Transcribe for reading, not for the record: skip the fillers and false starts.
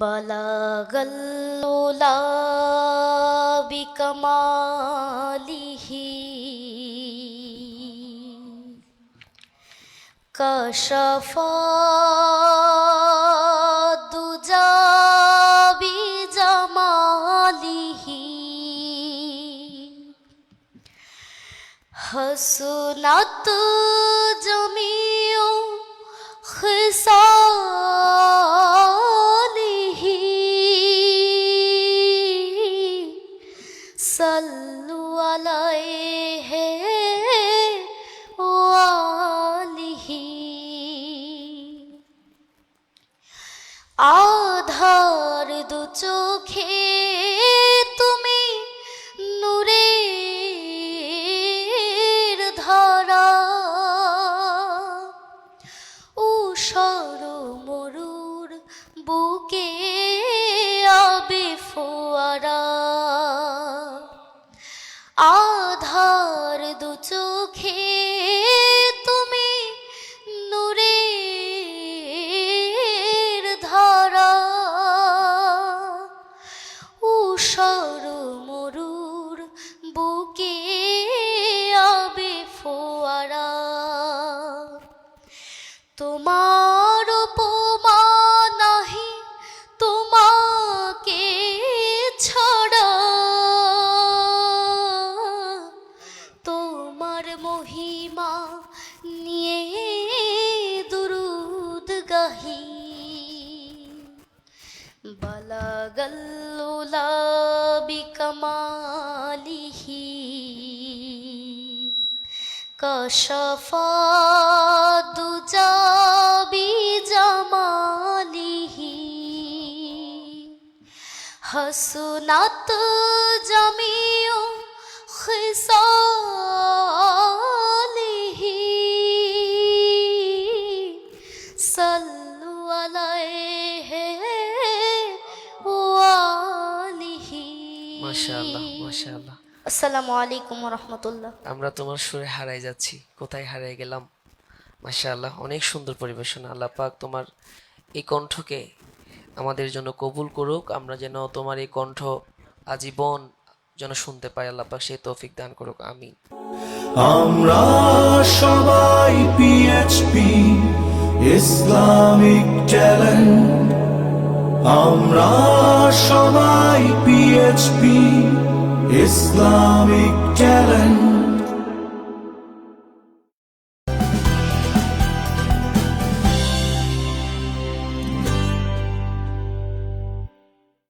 बलगल उला बिकमालिही कशफा दुजा बिजमालिही हसनत जमीउ खिसालिही सल्लु अलैहि वालिही। आधार दु चोखे তুমি নূরের ধারা ঊষর মরুর বুকে আবে ফোয়ারা। আধার দু চোখে তুমি নূরের ধারা ঊষর মরুর বুকে আবে ফোয়ারা। তোমার উপমা নাহি তোমাকে ছাড়া তোমার মহিমা নিয়ে দুরুদ গাহি। বালাগাল উলা বিকমালিহি কশফা দুজা বিজমালিহি হসনাত জামিউ খিসালিহি সাল্লু আলাইহি ওয়ালিহি। মাশাআল্লাহ মাশাআল্লাহ। আসসালামু আলাইকুম ওয়া রাহমাতুল্লাহ। আমরা তোমার সুরে হারাই যাচ্ছি, কোথায় হারিয়ে গেলাম। মাশাআল্লাহ, অনেক সুন্দর পরিবেশনা। আল্লাহ পাক তোমার এই কণ্ঠকে আমাদের জন্য কবুল করুক, আমরা যেন তোমার এই কণ্ঠ আজীবন যেন শুনতে পাই। আল্লাহ পাক সেই তৌফিক দান করুক, আমিন। আমরা সবাই পিএইচপি ইসলামিক ট্যালেন্ট, আমরা সবাই পিএইচপি ইসলামিক ট্যালেন্ট।